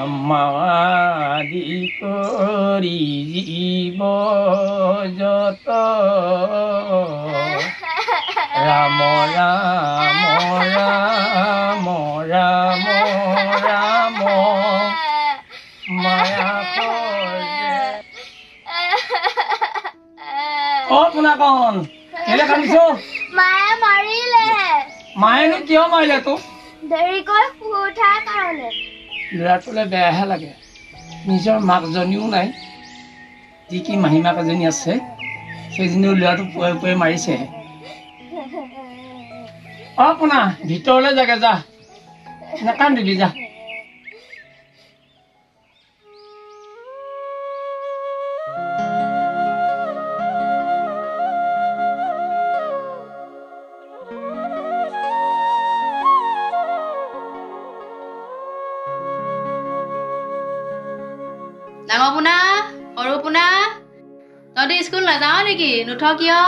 ব্ৰহ্মাদি কৰি জীৱ যত ৰাম ৰাম ৰাম ৰাম ৰাম মায়া পোনাকণ কেলে কান্দিছো মায়ে মাৰিলে মায়েনো কিয় মাৰিলে তোক দেৰিকৈ শুই উঠাৰ কাৰণে ল'ৰাটোলৈ বেয়াহে লাগে নিজৰ মাকজনীও নাই যি কি মাহীমাক এজনী আছে সেইজনীও ল'ৰাটো পুৱাই পুৱাই মাৰিছে পোনা ভিতৰলৈ যাগে যা নাকান্দিবি যা ডাঙৰ পোনা সৰু পোনা তহঁতি স্কুল নাযাৱ নেকি নুঠ কিয়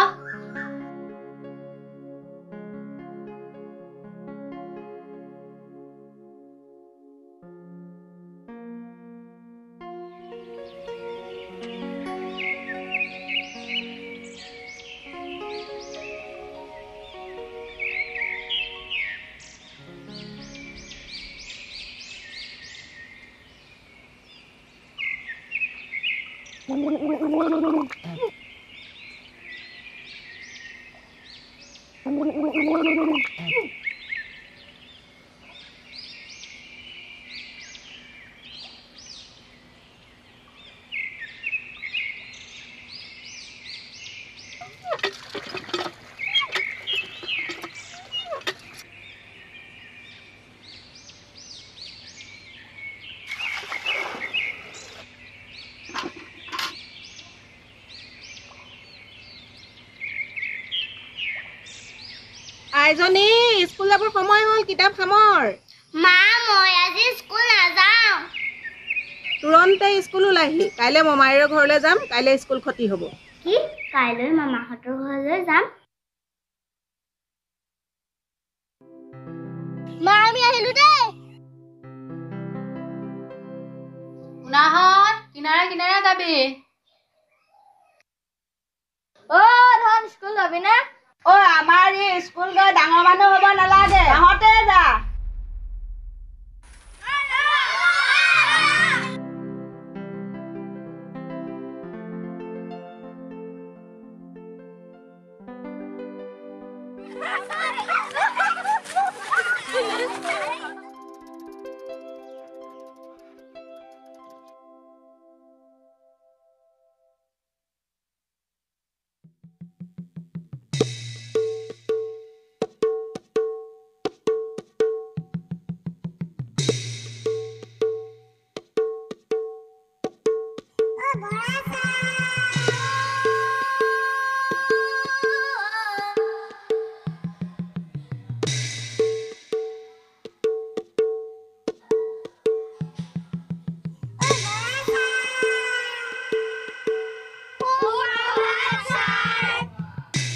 আইজনী স্কুল যাবৰ সময় হ'ল কিতাপ সামৰ মা মই আজি স্কুল নাযাওঁ তুৰন্তে স্কুল ওলাইহি কাইলৈ মমাইৰ ঘৰলৈ যাম কাইলৈ স্কুল ক্ষতি হ'ব কি কাইলৈ মামাহঁতৰ ঘৰলৈ যাম মা আমি আহিলো দেই পোনাহঁত কিনাৰে কিনাৰে যাবি ধন স্কুল যাবি নে আমাৰ এই স্কুল গৈ ডাঙৰ মানুহ হ'ব নালাগে তহঁতে যা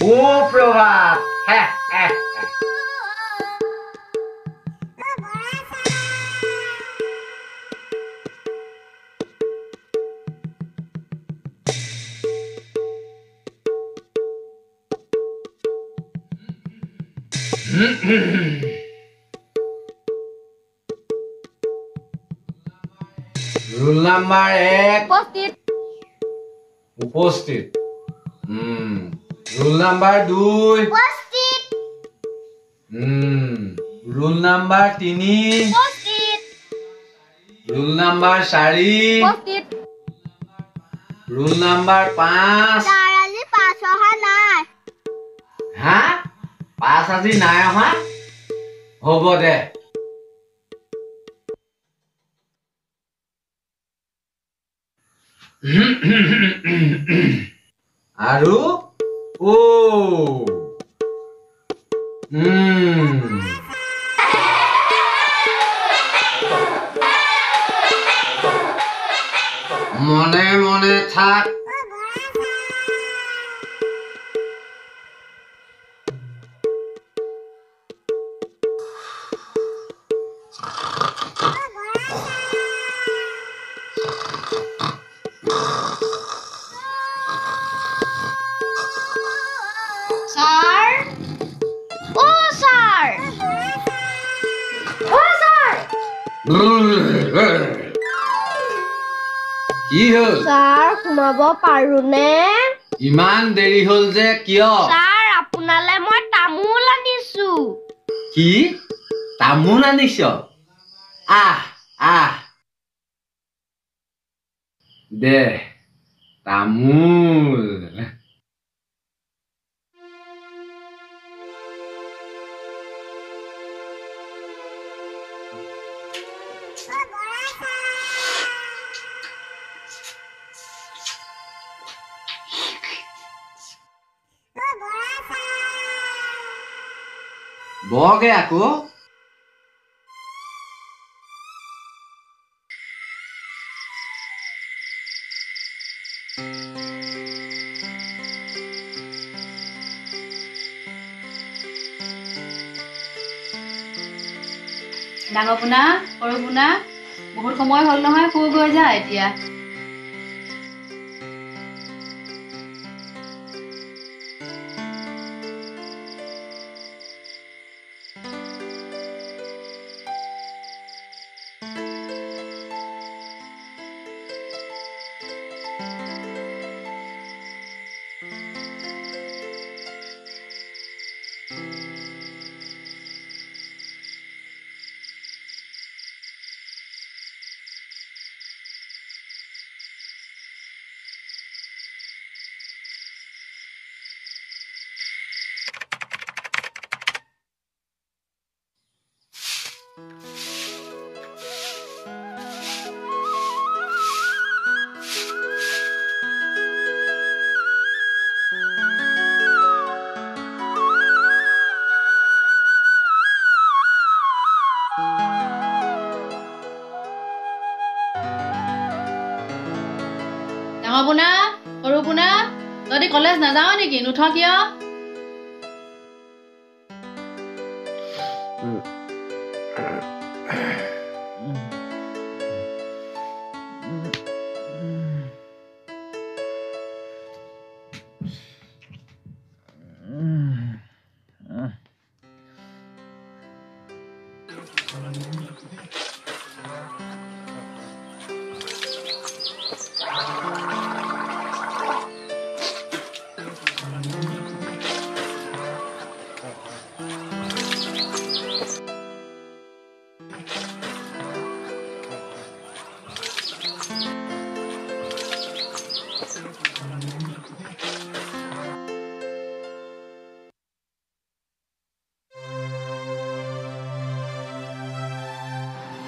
সুপ্ৰভাত ৰোল নাম্বাৰ 1 উপস্থিত ৰোল নাম্বাৰ 2 উপস্থিত ৰোল নাম্বাৰ 3 উপস্থিত ৰোল নাম্বাৰ 4 উপস্থিত ৰোল নাম্বাৰ 5 তাৰ আজি পাছ অহা নাই হা পাছ আজি নাই অহা হ'ব দে আৰু মনে মনে থাক স্যাৰ ও স্যাৰ ও স্যাৰ কি হ'ল স্যাৰ ঘুমাব পাৰোনে ইমান দেৰি হ'ল যে কিয় স্যার আপোনালে মই তামোল আনিছো কি তামোল আনিছ আহ আহ দে তামোল বগে আকৌ ডাঙৰ পোনা সৰু পোনা বহুত সময় হ'ল নহয় শুই গৈ যা এতিয়া ডাঙৰ পোনা সৰু পোনা তহঁতি কলেজ নাযাৱ নেকি নুঠ কিয়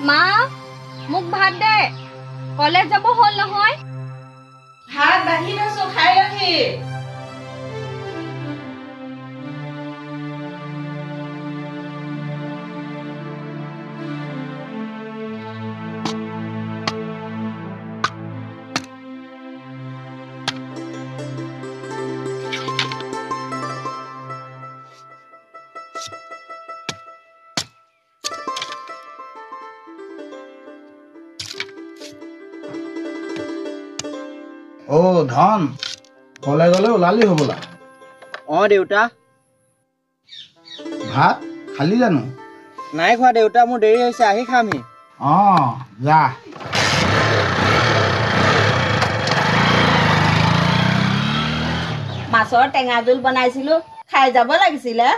মা মোক ভাত দে কলেজ যাব হ'ল নহয় ভাত বাঢ়ি থৈছো খাই লহি অ ধন কলেজলৈ ওলালি হ'বলা দেউতা ভাত খালি জানো নাই খোৱা দেউতা মোৰ দেৰি হৈছে আহি খামহি যা মাছৰ টেঙা জোল বনাইছিলো খাই যাব লাগিছিলে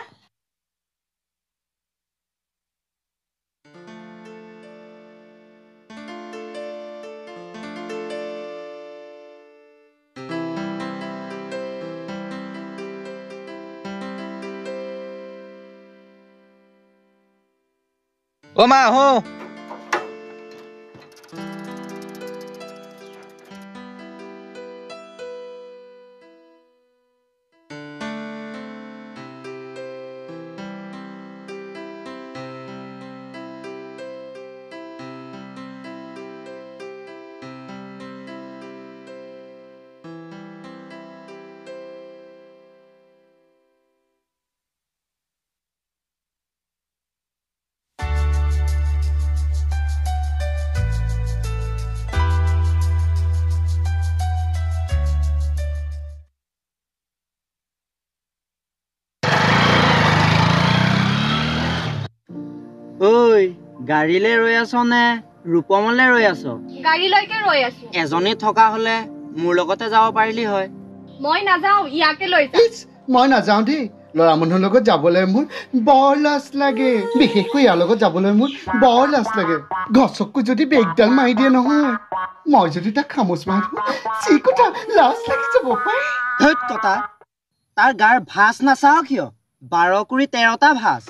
অ মা আহো ঐ গাড়ীলৈ ৰৈ আছ নে ৰূপমলৈ ৰৈ আছ? গাড়ীলৈকে ৰৈ আছো। এজনী থকা হলে মোৰ লগতে যাব পাৰিলি হয়। মই নাযাওঁ, ইয়াকে লৈ যাম। মই নাযাওঁ দেই, ল'ৰা মানুহৰ লগত যাবলৈ মোৰ বৰ লাজ লাগে। বিশেষকৈ ইয়াৰ লগত যাবলৈ মোৰ বৰ লাজ লাগে। গছকো যদি বেগডাল মাৰি দিয়ে নহয়, মই যদি তাক খামোচ মাৰি দিওঁ, যি কথা লাজ লাগি যাব পাই। ধৈত কটা, তাৰ গাৰ ভাঁজ নাচাও কিয়? 12 কুৰি 13টা ভাঁজ।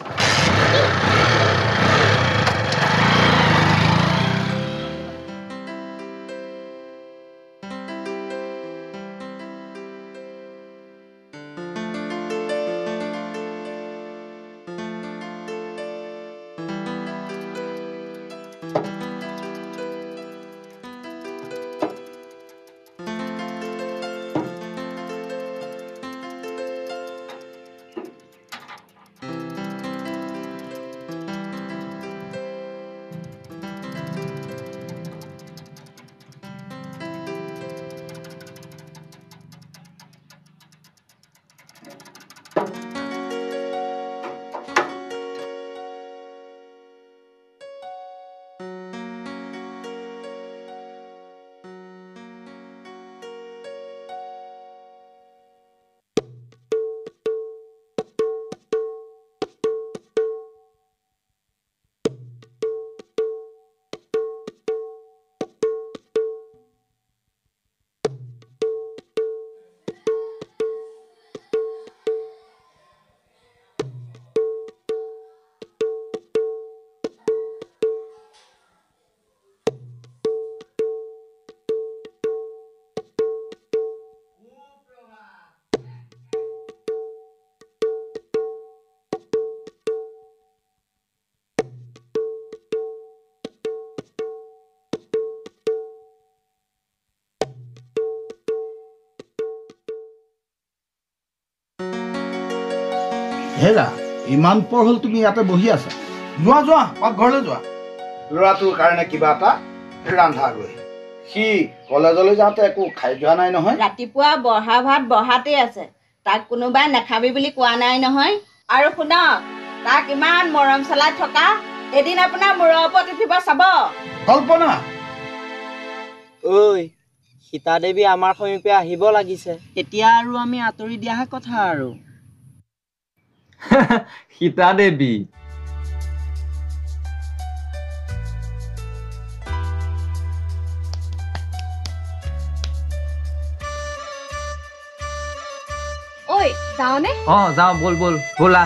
হেৰা, ইমান পৰ হ'ল তুমি ইয়াতে বহি আছা। যোৱা যোৱা, পাকঘৰলৈ যোৱা। ল'ৰাটোৰ কাৰণে কিবা এটা ৰান্ধাগৈ। সি কলেজলৈ যাওঁতে একো খাই যোৱা নাই নহয়। ৰাতিপুৱা বহা ভাত বহাতেই আছে, তাক কোনোবাই নাখাবি বুলি কোৱা নাই নহয়। আৰু শুনক, তাক ইমান মৰম চলাই থকা, এদিন আপোনাৰ মূৰৰ ওপৰত উঠিব চাব। কল্পনা, ঐ সীতা দেৱী আমাৰ সমীপে আহিব লাগিছে। এতিয়া আৰু আমি আঁতৰি দিয়াহে কথা আৰু। সীতা দেৱী ঐ যাওঁনে? যাওঁ, বল বল ব'লা।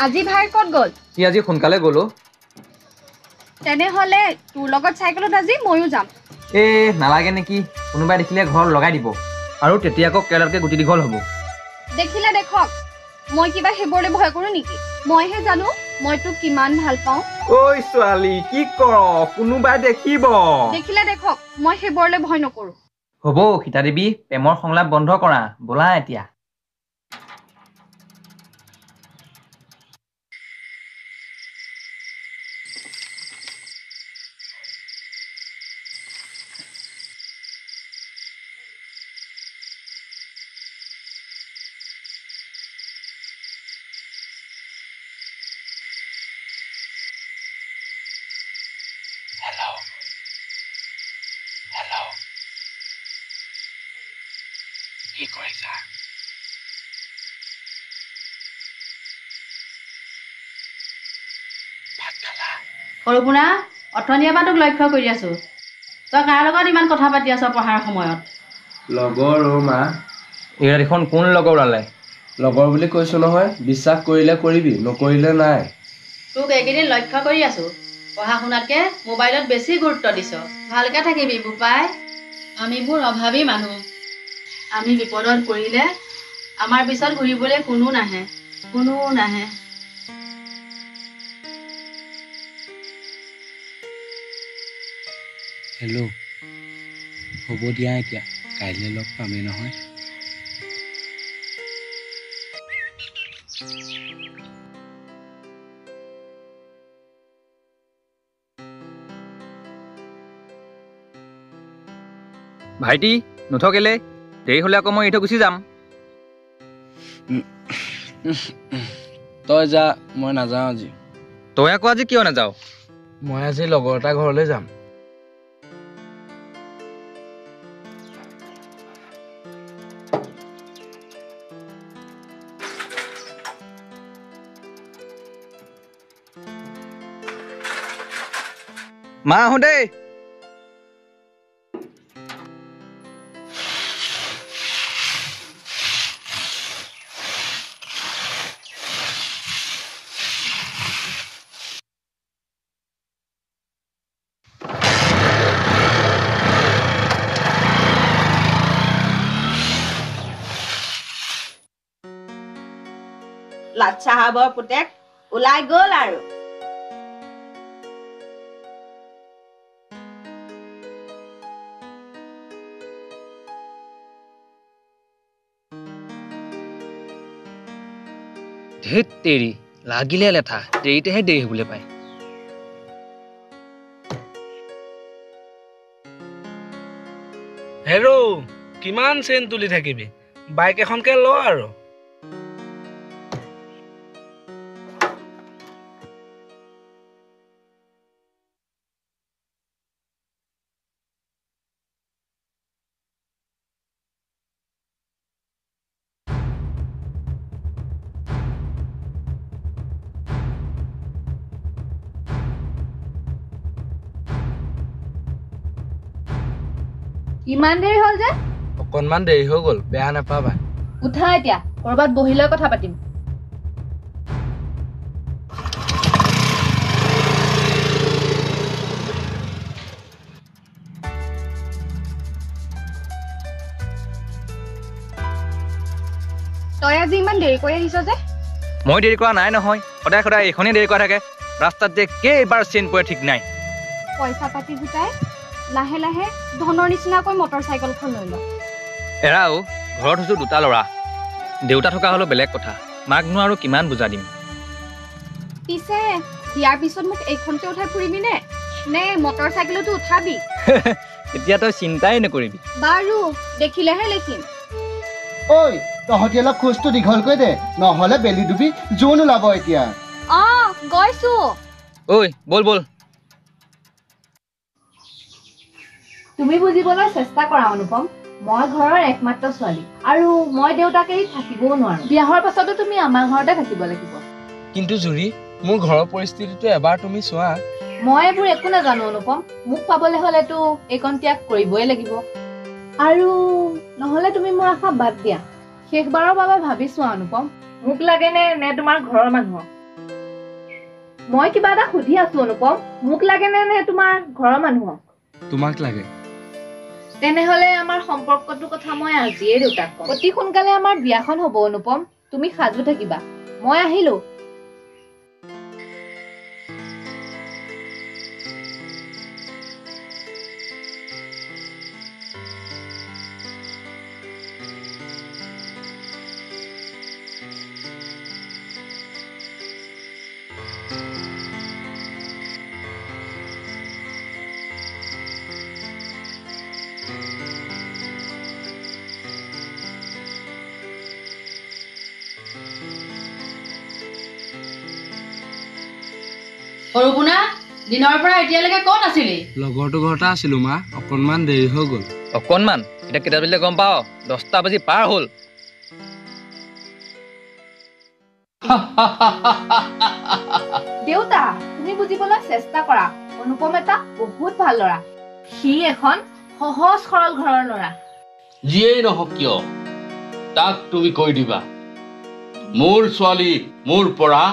আজি ভাই ক'ত গ'ল? সি আজি সোনকালে গ'লো। তেনেহ'লে তোৰ লগত চাইকেলত আজি ময়ো যাম। নালাগে নেকি, কোনোবাই দেখিলে ঘৰত লগাই দিব, আৰু তেতিয়া আকৌ কেৰেলাতকৈ গুটি দীঘল হ'ব। দেখিলে দেখক, মই কিবা সেইবোৰলৈ ভয় কৰোঁ নেকি? মইহে জানো মই তোক কিমান ভাল পাওঁ। ঐ ছোৱালী, কি কৰ? কোনোবাই দেখিব। দেখিলে দেখক, মই সেইবোৰলৈ ভয় নকৰোঁ। হ'ব সীতা দেৱী, প্ৰেমৰ সংলাপ বন্ধ কৰা, ব'লা এতিয়া। কি কৰিছা? ভাত খালা? সৰুপোনা, অথনিৰে পৰা তোক লক্ষ্য কৰি আছো। তই কাৰ লগত ইমান কথা পাতি আছ পঢ়াৰ সময়ত? লগৰ মা। এইয়া দেখোন কোন লগৰ ওলালে? লগৰ বুলি কৈছো নহয়, বিশ্বাস কৰিলে কৰিবি, নকৰিলে নাই। তোক এইকেইদিন লক্ষ্য কৰি আছো, পঢ়া শুনাতকে মোবাইলত বেছি গুৰুত্ব দিছ। ভালকে থাকিবি বোপাই। আমিবোৰ অভাৱী মানুহ, আমি বিপদত পৰিলে আমাৰ পিছত ঘূৰিবলৈ কোনো নাহে, কোনো নাহে। হেল্ল', হ'ব দিয়া এতিয়া, কাইলৈ লগ পামেই নহয়। ভাইটি নুঠকেলে? দেৰি হ'লে আকৌ মই এৰি থৈ গুচি যাম। তই যা, মই নাযাওঁ আজি। তই আকৌ আজি কিয় নাযাৱ? মই আজি লগৰ এটা ঘৰলৈ যাম। মা আহোঁ দেই। লাট চাহাবৰ পুতেক ওলাই গ'ল আৰু। ধেৎ তেৰি, লাগিলে লেঠা, দেৰিতেহে দেৰি হ'বলৈ পায়। হেৰো, কিমান চেইন তুলি থাকিবি? বাইক এখনকে ল আৰু। ইমান দেৰি হ'ল যে? অকণমান দেৰি হৈ গ'ল, বেয়া নাপাবা। উঠা এতিয়া, ক'ৰবাত বহি লৈ কথা পাতিম। তই আজি ইমান দেৰি কৰি আহিছ যে? মই দেৰি কৰা নাই নহয়, সদায় সদায় এইখনেই দেৰি কৰা থাকে। ৰাস্তাত যে কেইবাৰ চেইন পৰে ঠিক নাই। পইচা পাতি গোটাই লাহে লাহে ধনৰ নিচিনাকৈ মটৰ চাইকেলখন লৈ ল। এৰাও, ঘৰত হৈছোঁ দুটা ল'ৰা। দেউতা থকা হ'লেও বেলেগ কথা, মাকনো আৰু কিমান বুজা দিম। পিছে বিয়াৰ পিছত মোক এইখনতে উঠাই ফুৰিবি নে মটৰ চাইকেলতো উঠাবি? এতিয়া তই চিন্তাই নকৰিবি। বাৰু দেখিলেহে লিখিম। ঐ, তহঁতি অলপ খোজটো দীঘলকৈ দে, নহ'লে বেলি ডুবি জোন ওলাব এতিয়া। গৈছো। ঐ বল বল। তুমি বুজিবলৈ চেষ্টা কৰা অনুপম, মই ঘৰৰ একমাত্ৰ ছোৱালী আৰু মই দেউতাক এৰি থাকিবও নোৱাৰো। বিয়া হোৱাৰ পাছতো তুমি আমাৰ ঘৰতে থাকিব লাগিব। কিন্তু জুৰি, মোৰ ঘৰৰ পৰিস্থিতিটো এবাৰ তুমি চোৱা। মই এইবোৰ একো নাজানো অনুপম, মোক পাবলৈ হ'লেতো এইকণ ত্যাগ কৰিবই লাগিব। আৰু নহ'লে তুমি মোৰ আশা বাদ দিয়া। শেষবাৰৰ বাবে ভাবি চোৱা অনুপম, মোক লাগে নে তোমাৰ ঘৰৰ মানুহক? মই কিবা এটা সুধি আছো অনুপম, মোক লাগে নে তোমাৰ ঘৰৰ মানুহক? তোমাক লাগে। তেনেহলে আমাৰ সম্পৰ্কটোৰ কথা মই আজিয়ে দেউতাক কম। অতি সোনকালে আমাৰ বিয়াখন হ'ব অনুপম, তুমি সাজু থাকিবা। মই আহিলো। সৰুপোনা, দিনৰ পৰা এতিয়ালৈকে ক'ত আছিলি? লগৰটো ঘৰতে আছিলো মা, অকণমান দেৰি হৈ গ'ল। অকণমান? এতিয়া কেইটা বাজিলে গম পাৱ? 10টা বাজি পাৰ হ'ল। দেউতা, তুমি বুজিবলৈ চেষ্টা কৰা। অনুপম এটা বহুত ভাল ল'ৰা। সি এখন সহজ সৰল ঘৰৰ ল'ৰা। যিয়েই নহওক কিয়, তাক তুমি কৈ দিবা, মোৰ ছোৱালী মোৰ পৰা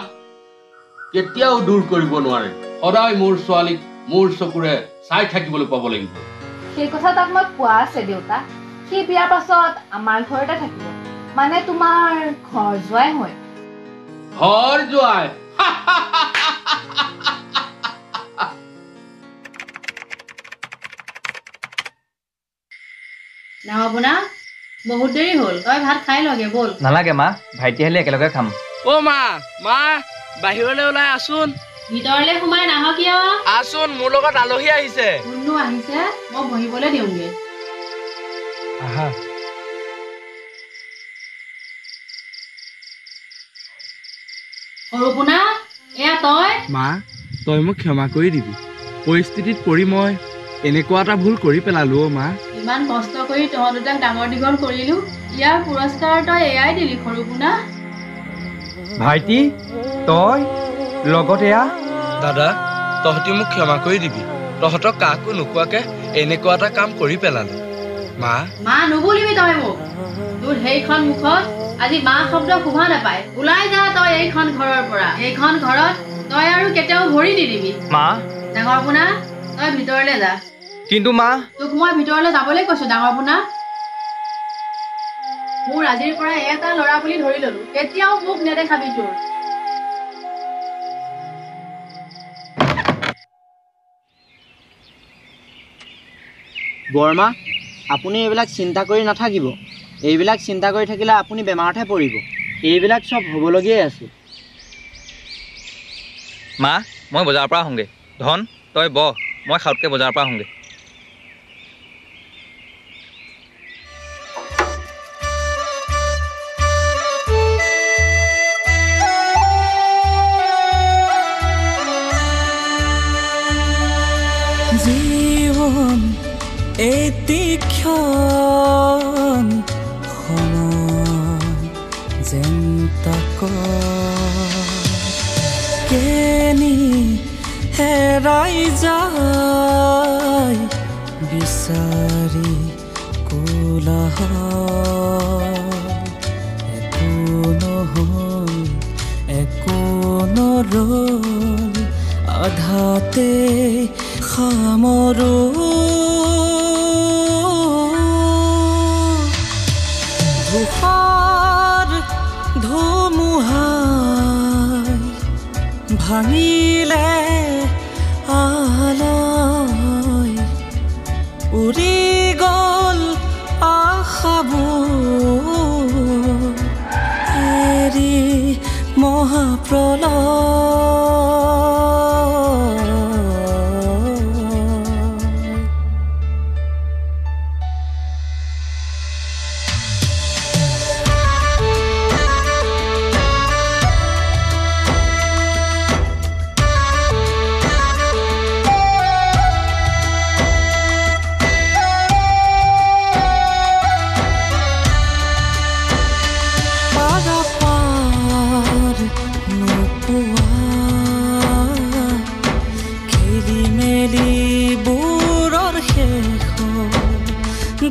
কেতিয়াও দূৰ কৰিব নোৱাৰে। সদায় মোৰ ছোৱালীক মোৰ চকুৰে চাই থাকিবলৈ পাব লাগিব। সেই কথা তাক মই কোৱা আছে দেউতা। সি বিয়াৰ পাছত আমাৰ ঘৰতে থাকিব, মানে তোমাৰ ঘৰ জোৱাই হয়। ঘৰ জোৱাই? নাহবনা, বহুত দেৰি হ'ল, তই ভাত খাই লগে বল। নালাগে মা, ভাইটি আহিলে একেলগে খাম। অ মা, বাহিৰলৈ ওলাই আছোন। ভিতৰলৈ সোমাই নাহ কিয়? আছোন, মোৰ লগত আলহী আহিছে। কোননো আহিছে? মই বহিবলৈ দিওঁগে। আহা। সৰুপোনা এয়া তই মা তই মোক ক্ষমা কৰি দিবি পৰিস্থিতিত পৰি মই এনেকুৱা এটা ভুল কৰি পেলালো অ' মা ইমান কষ্ট কৰি তহঁত দুটাক ডাঙৰ দীঘল কৰিলো ইয়াৰ পুৰস্কাৰ তই এয়াই দিলি সৰুপোনা ভাইটি তই লগত এয়া দাদা তহঁতি মোক ক্ষমা কৰি দিবি তহঁতক কাকো নোকোৱাকে এনেকুৱা এটা কাম কৰি পেলালো মা মা নুবুলিবি তই মোক তোৰ সেইখন মুখত আজি মা শব্দ শুভা নাপায় ওলাই যা তই এইখন ঘৰৰ পৰা এইখন ঘৰত তই আৰু কেতিয়াও ভৰি নিদিবি মা ডাঙৰ পোনা তই ভিতৰলৈ যা কিন্তু মা তোক মই ভিতৰলৈ যাবলৈ কৈছো ডাঙৰ পোনা মোৰ আজিৰ পৰা এটা ল'ৰা বুলি ধৰি ললো কেতিয়াও মোক নেদেখাবি তোৰ বৰমা আপুনি এইবিলাক চিন্তা কৰি নাথাকিব এইবিলাক চিন্তা কৰি থাকিলে আপুনি বেমাৰতহে পৰিব এইবিলাক চব হ'বলগীয়াই আছে মা মই বজাৰৰ পৰা আহোঁগৈ ধন তই বহ মই খাওঁতকৈ বজাৰৰ পৰা আহোঁগৈ জীৱন এটি ক্ষণ সময় যেন তাক কেনি হেৰাই যায় বিচাৰি কোলাহ একো নহ'ল একো নৰল আধাতে সামৰো ধূসৰ ধুমুহাই ভাঙিলে আলয় উৰি গ'ল আশাবোৰ এৰি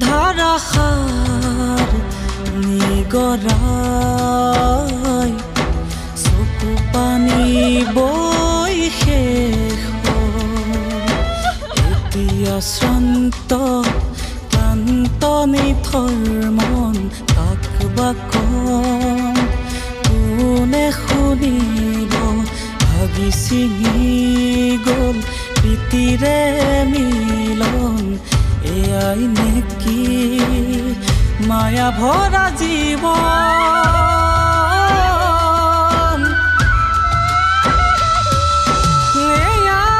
ধাৰাসাৰ নিগৰাই চকু পানী বৈ শেষ এতিয়া শ্ৰান্ত ক্লান্ত নিথৰ মন কাক বা কম কোনে শুনিব ভাগি ছিঙি গ'ল প্ৰীতিৰে মিলন এয়াই নেকি মায়া ভৰা জীৱন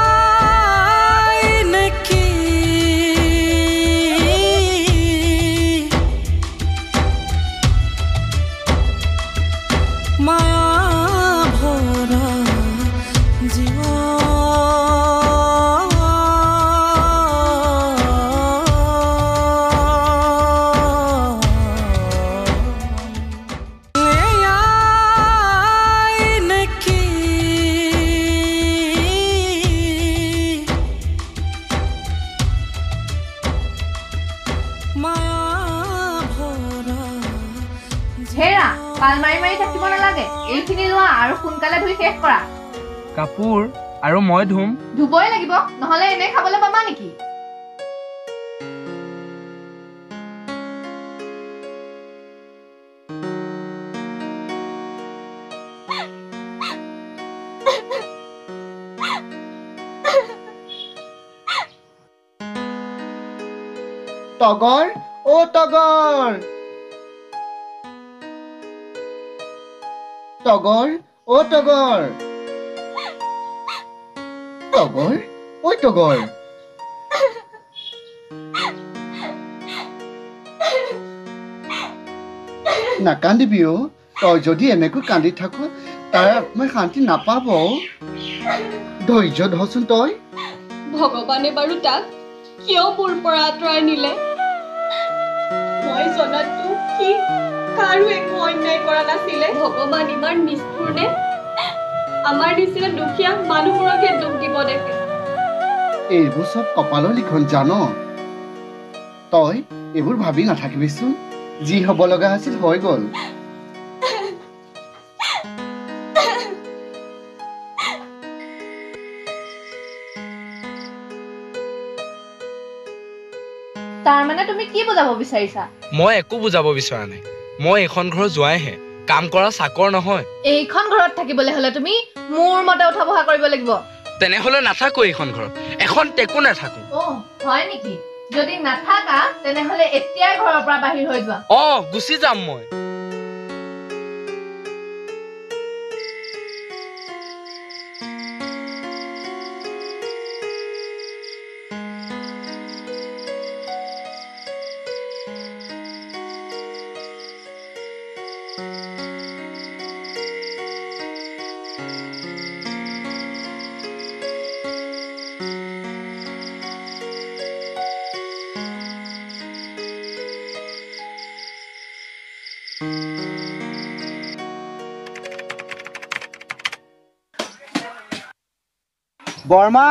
এয়াই নেকি মায়া ভৰা জীৱন হেৰা পাল মাৰি মাৰি থাকিব নালাগে এইখিনি লোৱা আৰু সোনকালে ধুই শেষ কৰা কাপোৰ আৰু মই ধুম ধুবই লাগিব নহলে এনে খাবলৈ পাবা নেকি টগৰ অ টগৰ টগৰ অ টগৰ টগৰ ঐ টগৰ নাকান্দিবি অ তই যদি এনেকৈ কান্দি থাক তাক মই শান্তি নাপাব ধৈৰ্য ধৰচোন তই ভগৱানে বাৰু তাক কিয় মোৰ পৰা আঁতৰাই নিলে মই জনাতো কি কাৰো একো অন্যায় কৰা নাছিলে ভগৱান ইমান নিষ্ঠুৰ নে আমাৰ নিচিনা দুখীয়া মানুহবোৰকে দুখ দিব দেখে এইবোৰ চব কপালৰ লিখন জান তই এইবোৰ ভাবি নাথাকিবিচোন যি হ'ব লগা আছিল হৈ গ'ল তাৰ মানে তুমি কি বুজাব বিচাৰিছা মই একো বুজাব বিচৰা নাই মই এইখন ঘৰ যোৱাইহে কাম কৰা চাকৰ নহয় এইখন ঘৰত থাকিবলৈ হলে তুমি মোৰ মতে উঠা বহা কৰিব লাগিব তেনেহলে নাথাকো এইখন ঘৰত এখন টেকো নাথাকো হয় নেকি যদি নাথাকা তেনেহলে এতিয়াই ঘৰৰ পৰা বাহিৰ হৈ যোৱা গুচি যাম মই বৰ্মা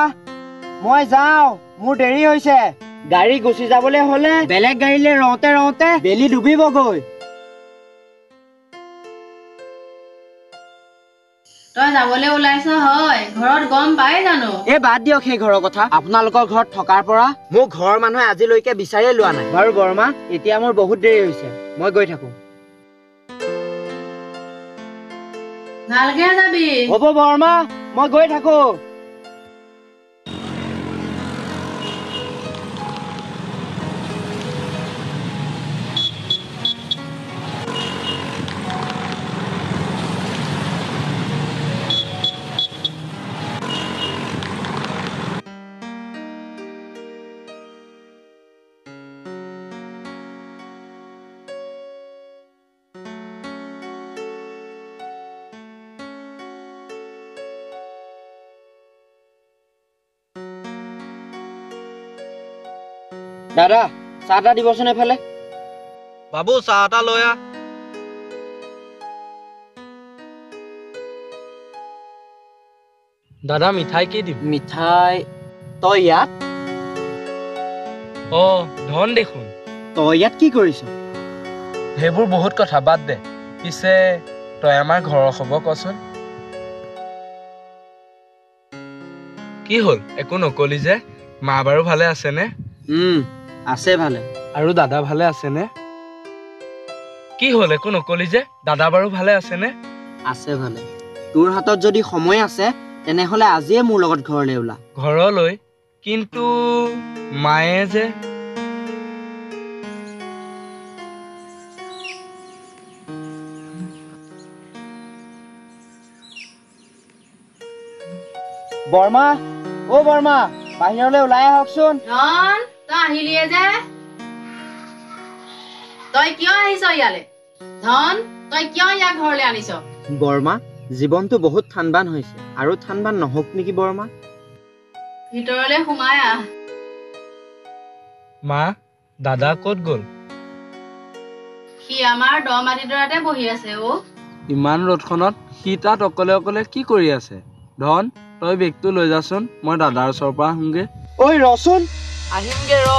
মই যাওঁ মোৰ দেৰি হৈছে গাড়ী গুচি যাবলৈ হলে বেলেগ গাড়ীলৈ ৰওঁতে ৰওঁতে বেলি ডুবিবগৈ তই যাবলৈ ওলাইছ হয় ঘৰত গম পাই জানো এই বাদ দিয়ক সেই ঘৰৰ কথা আপোনালোকৰ ঘৰত থকাৰ পৰা মোক ঘৰৰ মানুহে আজিলৈকে বিচাৰিয়ে লোৱা নাই বাৰু বৰ্মা এতিয়া মোৰ বহুত দেৰি হৈছে মই গৈ থাকো ভালকে যাবি হ'ব বৰ্মা মই গৈ থাকো দাদা চাহ এটা দিবচোন এফালে বাবু চাহ এটা লৈ আহ দাদা মিঠাই কি দিম মিঠাই তই ইয়াত ধন দেখোন তই ইয়াত কি কৰিছ সেইবোৰ বহুত কথা বাদ দে পিছে তই আমাৰ ঘৰৰ খবৰ কচোন কি হ'ল একো নকলি যে মা বাৰু ভালে আছেনে আছে ভালে আৰু দাদা ভালে আছেনে কি হ'ল একো নকলি যে দাদা বাৰু ভালে আছেনে আছে ভালে তোৰ হাতত যদি সময় আছে তেনেহলে আজিয়ে মোৰ লগত ঘৰলৈ ওলা ঘৰলৈ কিন্তু মায়ে যে বৰ্মা বৰ্মা বাহিৰলৈ ওলাই আহকচোন ধন তই আহিলিয়ে যে তই কিয় আহিছ ইয়ালে ধন তই কিয় ইয়াক ঘৰলৈ আনিছ বৰ্মা জীৱনটো বহুত ঠাণ্ডান হৈছে আৰু ঠাণ্ডান নহওক নেকি বৰ্মা ভিতৰলৈ সোমাই আহ মা দাদা ক'ত গ'ল সি আমাৰ দ মাটিডৰাতে বহি আছে ইমান ৰ'দখনত সি তাত অকলে অকলে কি কৰি আছে ধন তই বেগটো লৈ যাচোন মই দাদাৰ ওচৰৰ পৰা আহোঁগে ঐ ৰচোন আহিমগে ৰ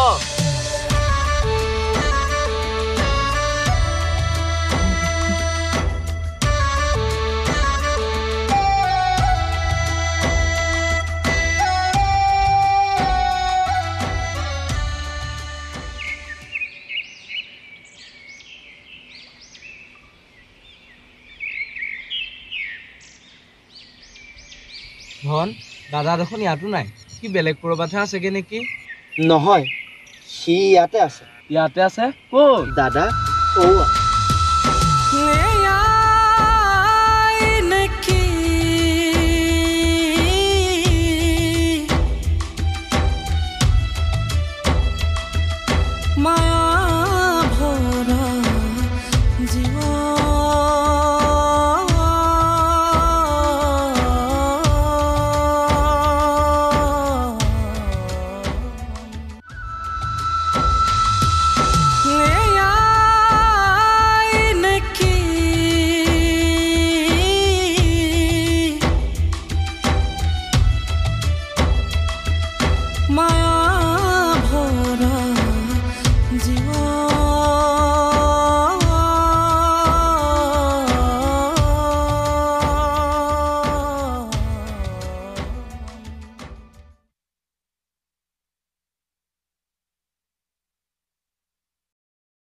ধন দাদা দেখোন ইয়াতো নাই কি বেলেগ ক'ৰবাতহে আছেগে নেকি নহয় সি ইয়াতে আছে ক'ত দাদা My